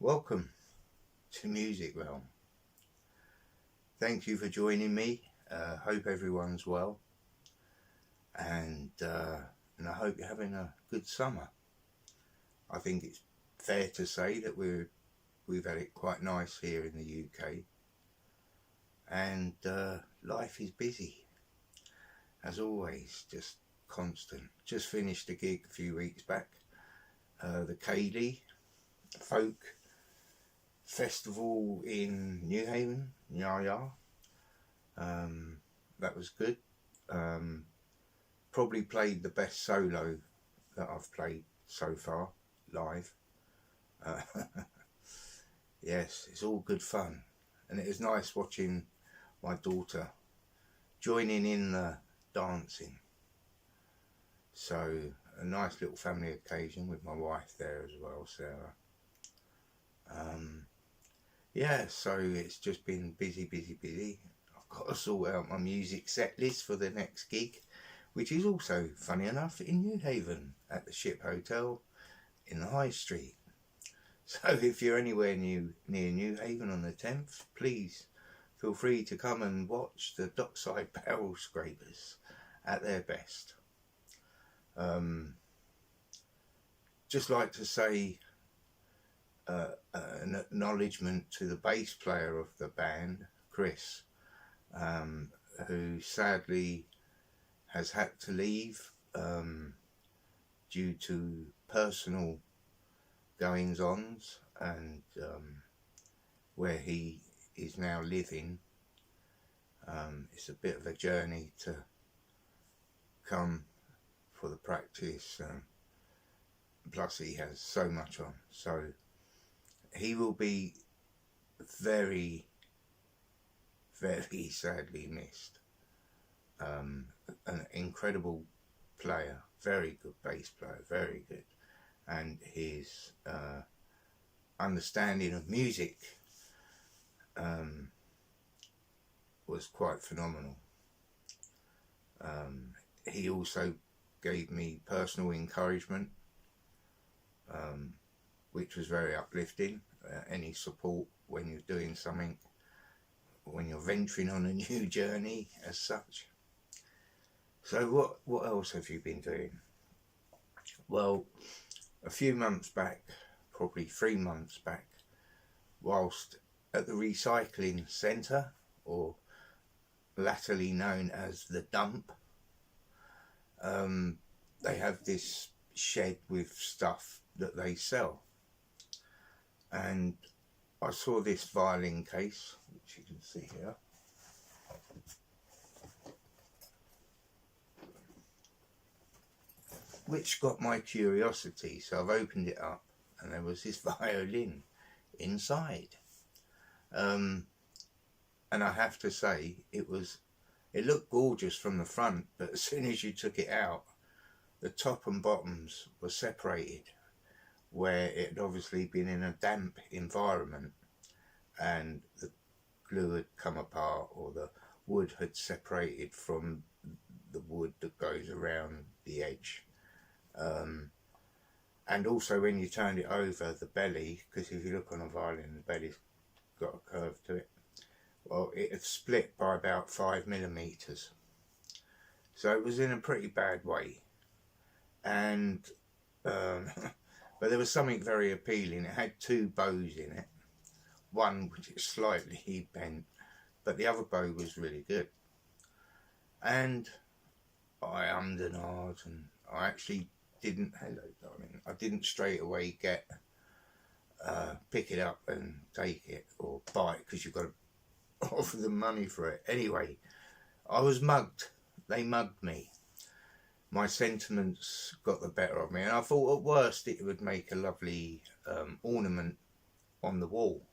Welcome to Music Realm. Thank you for joining me. Hope everyone's well, and I hope you're having a good summer. I think it's fair to say that we've had it quite nice here in the UK, and life is busy as always, just constant. Just finished a gig a few weeks back, the Cayley Folk Festival in New Haven, That was good. Probably played the best solo that I've played so far live. Yes, it's all good fun, and it was nice watching my daughter joining in the dancing. So a nice little family occasion with my wife there as well, Sarah. Yeah, so it's just been busy. I've got to sort out my music set list for the next gig, which is also, funny enough, in New Haven at the Ship Hotel in the High Street. So if you're anywhere near New Haven on the 10th, please feel free to come and watch the Dockside Barrel Scrapers at their best. Just like to say an acknowledgement to the bass player of the band, Chris, who sadly has had to leave due to personal goings-ons, and where he is now living. It's a bit of a journey to come for the practice, plus he has so much on, so he will be very sadly missed. An incredible player, very good bass player, very good, and his understanding of music was quite phenomenal. He also gave me personal encouragement, which was very uplifting. Any support when you're doing something, when you're venturing on a new journey as such. So what else have you been doing? Well, a few months back, probably 3 months back, whilst at the recycling centre, or latterly known as the dump, they have this shed with stuff that they sell, and I saw this violin case, which you can see here, which got my curiosity. So I've opened it up, and there was this violin inside, and I have to say it looked gorgeous from the front, but as soon as you took it out, the top and bottoms were separated, where it had obviously been in a damp environment and the glue had come apart, or the wood had separated from the wood that goes around the edge. And also when you turned it over, the belly, because if you look on a violin, the belly's got a curve to it, well, it had split by about 5mm, so it was in a pretty bad way. And but there was something very appealing. It had 2 bows in it, one which is slightly bent, but the other bow was really good. And I ummed and ahed, and I actually didn't, hello darling, I didn't straight away pick it up and take it or buy it, because you've got to offer them money for it. Anyway, I was mugged. They mugged me. My sentiments got the better of me, and I thought at worst it would make a lovely ornament on the wall,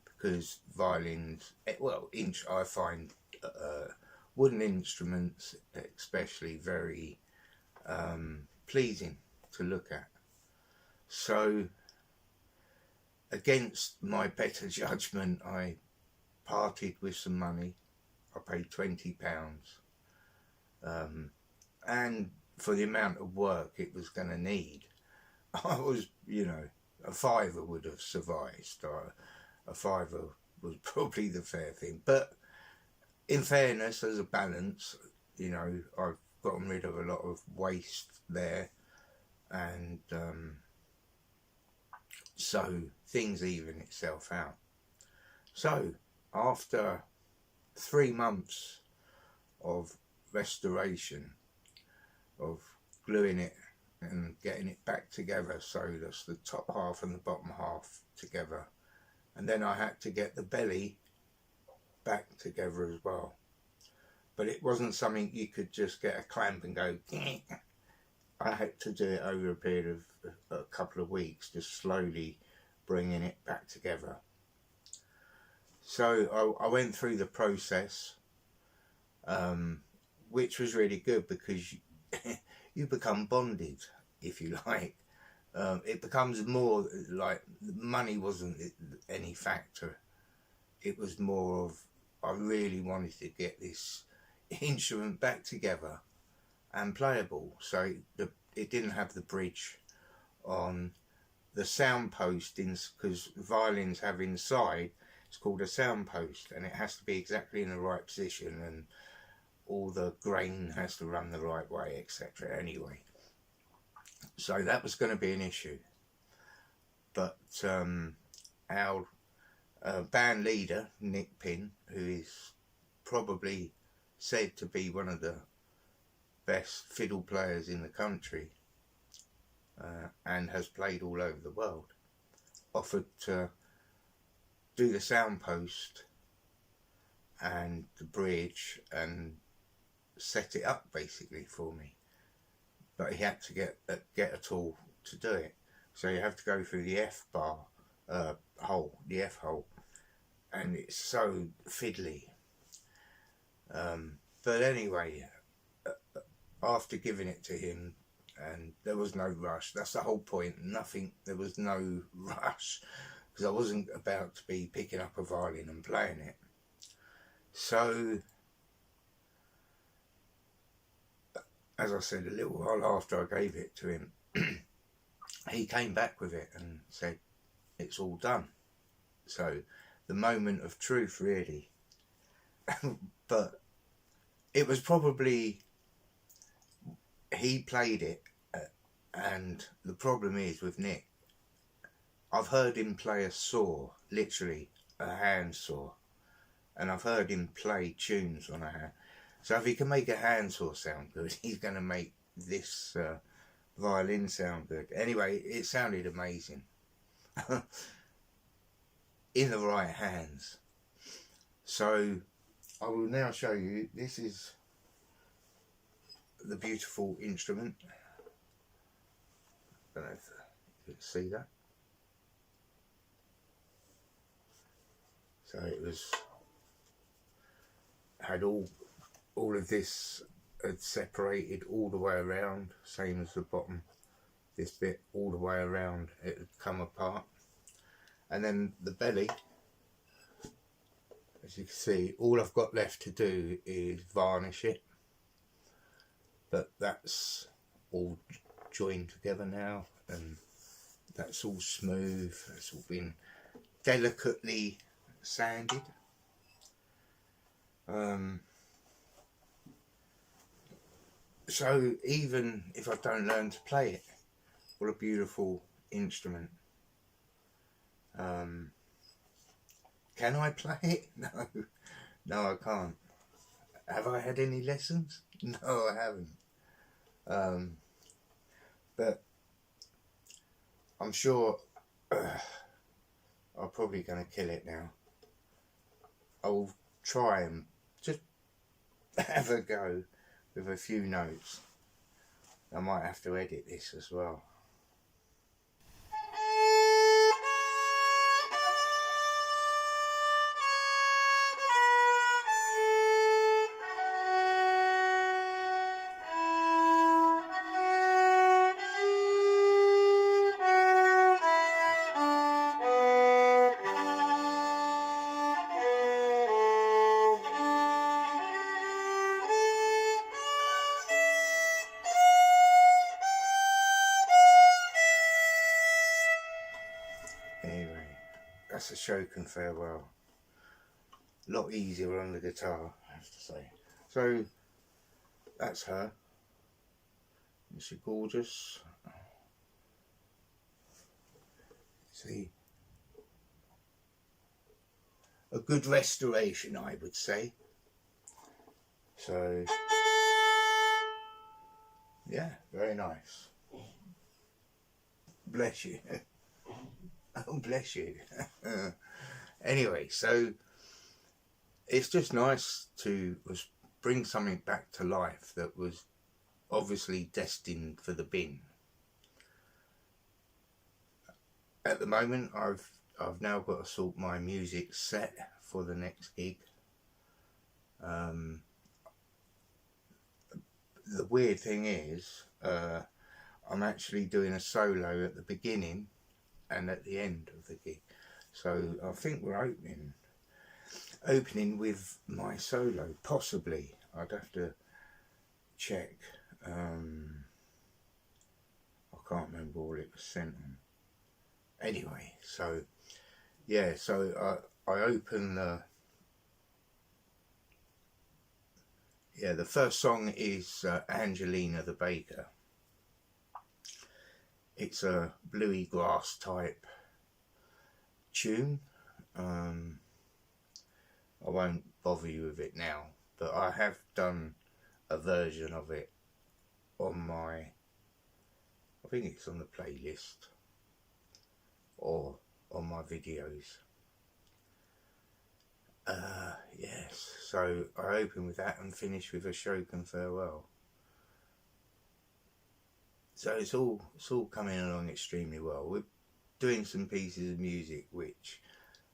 because violins, well, I find wooden instruments especially very pleasing to look at. So against my better judgment, I parted with some money. I paid £20, and for the amount of work it was going to need, I was, A fiver would have sufficed. A fiver was probably the fair thing. But in fairness, as a balance, you know, I've gotten rid of a lot of waste there, and so things even itself out. So after 3 months of restoration, of gluing it and getting it back together, so that's the top half and the bottom half together, and then I had to get the belly back together as well. But it wasn't something you could just get a clamp and go I had to do it over a period of a couple of weeks, just slowly bringing it back together. So I went through the process, which was really good, because you become bonded, if you like. It becomes more like money wasn't any factor. It was more of, I really wanted to get this instrument back together and playable. So it didn't have the bridge on the sound post, because violins have inside, it's called a sound post, and it has to be exactly in the right position, and all the grain has to run the right way, etc. Anyway, so that was going to be an issue. But our band leader, Nick Pinn, who is probably said to be one of the best fiddle players in the country, and has played all over the world, offered to do the sound post and the bridge and set it up basically for me. But he had to get a tool to do it, so you have to go through the F bar hole, the F hole, and it's so fiddly. But anyway, after giving it to him, and there was no rush, that's the whole point, there was no rush, because I wasn't about to be picking up a violin and playing it. So, as I said, a little while after I gave it to him, he came back with it and said, it's all done. So, the moment of truth, really. But it was probably, he played it, and the problem is with Nick, I've heard him play a saw, literally a hand saw, and I've heard him play tunes on a hand. So if he can make a handsaw sound good, he's going to make this violin sound good. Anyway, it sounded amazing in the right hands. So I will now show you, this is the beautiful instrument. I don't know if you can see that. So it had all of this had separated all the way around, same as the bottom, this bit all the way around, it had come apart. And then the belly, as you can see, all I've got left to do is varnish it, but that's all joined together now, and that's all smooth, it's all been delicately sanded. So even if I don't learn to play it, what a beautiful instrument. Can I play it? No, I can't. Have I had any lessons? No, I haven't. But I'm sure I'm probably going to kill it now. I'll try and just have a go with a few notes. I might have to edit this as well. that's a Shokin Farewell. A lot easier on the guitar, I have to say. So that's her. Isn't she gorgeous? See, a good restoration, I would say. So yeah, very nice. Bless you. Oh, bless you. Anyway, so it's just nice to bring something back to life that was obviously destined for the bin. At the moment, I've now got to sort my music set for the next gig. The weird thing is, I'm actually doing a solo at the beginning and at the end of the gig. So I think we're opening with my solo, possibly. I'd have to check. I can't remember what it was sent on. Anyway, so yeah, so I open the first song is Angelina the Baker. It's a bluey grass type tune. I won't bother you with it now, but I have done a version of it on my, I think it's on the playlist or on my videos. Yes, so I open with that and finish with a Shokin Farewell. So it's all coming along extremely well. We're doing some pieces of music which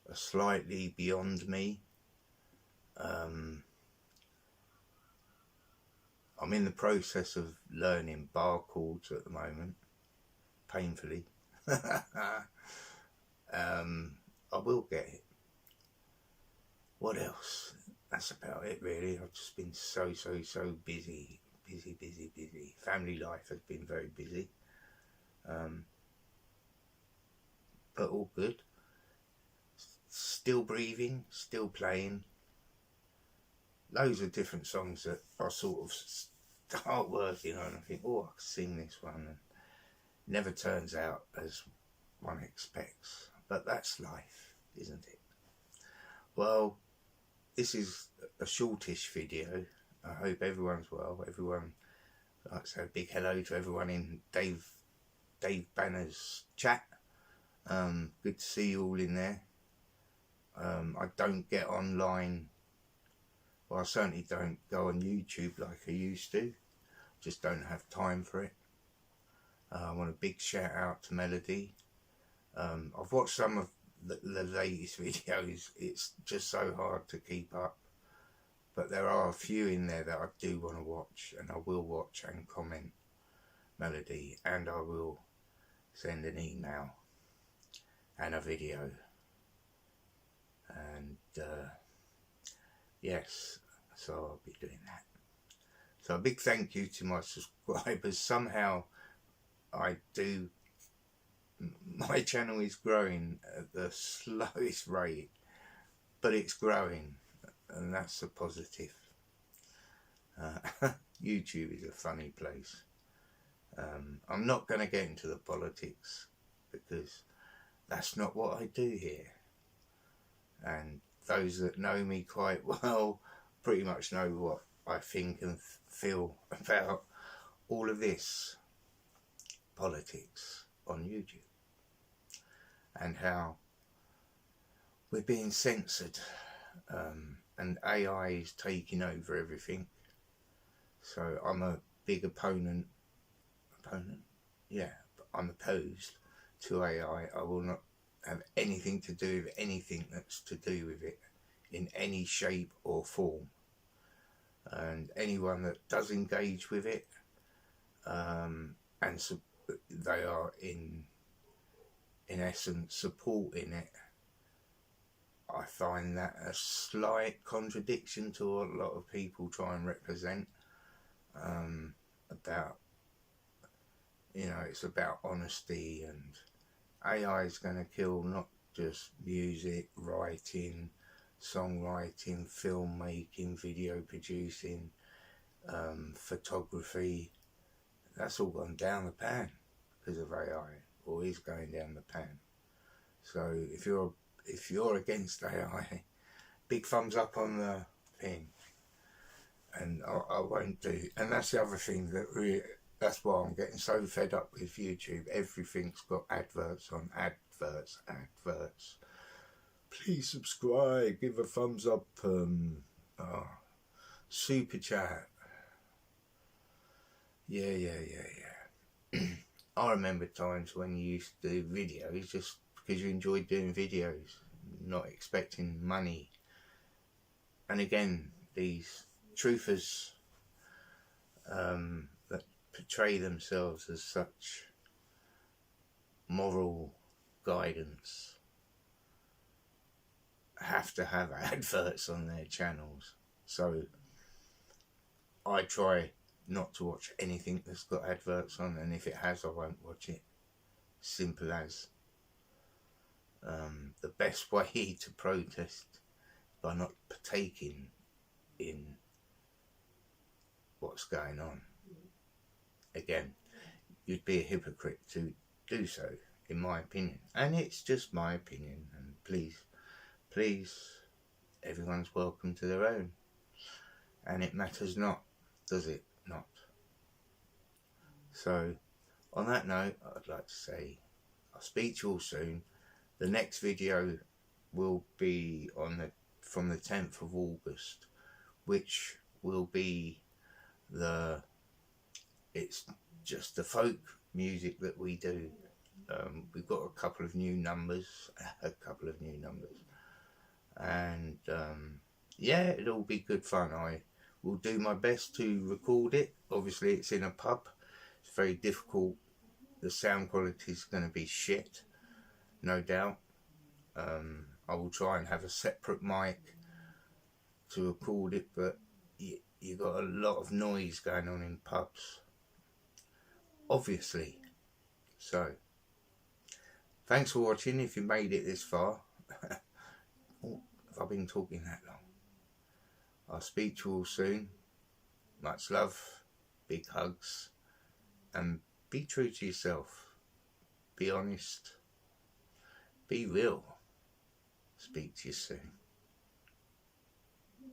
are slightly beyond me. I'm in the process of learning bar chords at the moment, painfully. I will get it. What else? That's about it, really. I've just been so busy. Family life has been very busy. But all good. Still breathing, still playing. Loads of different songs that I sort of start working on and think, oh, I could sing this one. And never turns out as one expects. But that's life, isn't it? Well, this is a shortish video. I hope everyone's well. Everyone, like I say, a big hello to everyone in Dave Banner's chat. Good to see you all in there. I don't get online. Well, I certainly don't go on YouTube like I used to. Just don't have time for it. I want a big shout out to Melody. I've watched some of the latest videos. It's just so hard to keep up. But there are a few in there that I do want to watch, and I will watch and comment Melody, and I will send an email and a video. And yes, so I'll be doing that. So a big thank you to my subscribers. Somehow my channel is growing at the slowest rate, but it's growing, and that's a positive. YouTube is a funny place. I'm not going to get into the politics because that's not what I do here. And those that know me quite well pretty much know what I think and feel about all of this politics on YouTube, and how we're being censored, and AI is taking over everything. So I'm a big opponent, yeah, I'm opposed to AI. I will not have anything to do with anything that's to do with it in any shape or form. And anyone that does engage with it, and they are in essence supporting it, I find that a slight contradiction to what a lot of people try and represent, about, you know, it's about honesty, and AI is going to kill not just music, writing, songwriting, filmmaking, video producing, photography. That's all gone down the pan because of AI, or is going down the pan. So if you're against AI, big thumbs up on the thing. And I won't do. And that's the other thing that's why I'm getting so fed up with YouTube. Everything's got adverts on, adverts. Please subscribe, give a thumbs up, super chat. Yeah. I remember times when you used to do videos just because you enjoyed doing videos, not expecting money. And again, these truthers that portray themselves as such moral guidance have to have adverts on their channels. So I try not to watch anything that's got adverts on, and if it has, I won't watch it. Simple as. The best way to protest by not partaking in what's going on. Again, you'd be a hypocrite to do so, in my opinion. And it's just my opinion, and please, everyone's welcome to their own. And it matters not, does it? Not. So, on that note, I'd like to say I'll speak to you all soon. The next video will be from the 10th of August, which will be it's just the folk music that we do. We've got a couple of new numbers, and yeah, it'll be good fun. I will do my best to record it. Obviously it's in a pub, it's very difficult, the sound quality is going to be shit, no doubt. I will try and have a separate mic to record it, but you got a lot of noise going on in pubs, obviously. So thanks for watching if you made it this far. Oh, have I been talking that long? I'll speak to you all soon. Much love, big hugs, and be true to yourself. Be honest. Be real. Speak to you soon.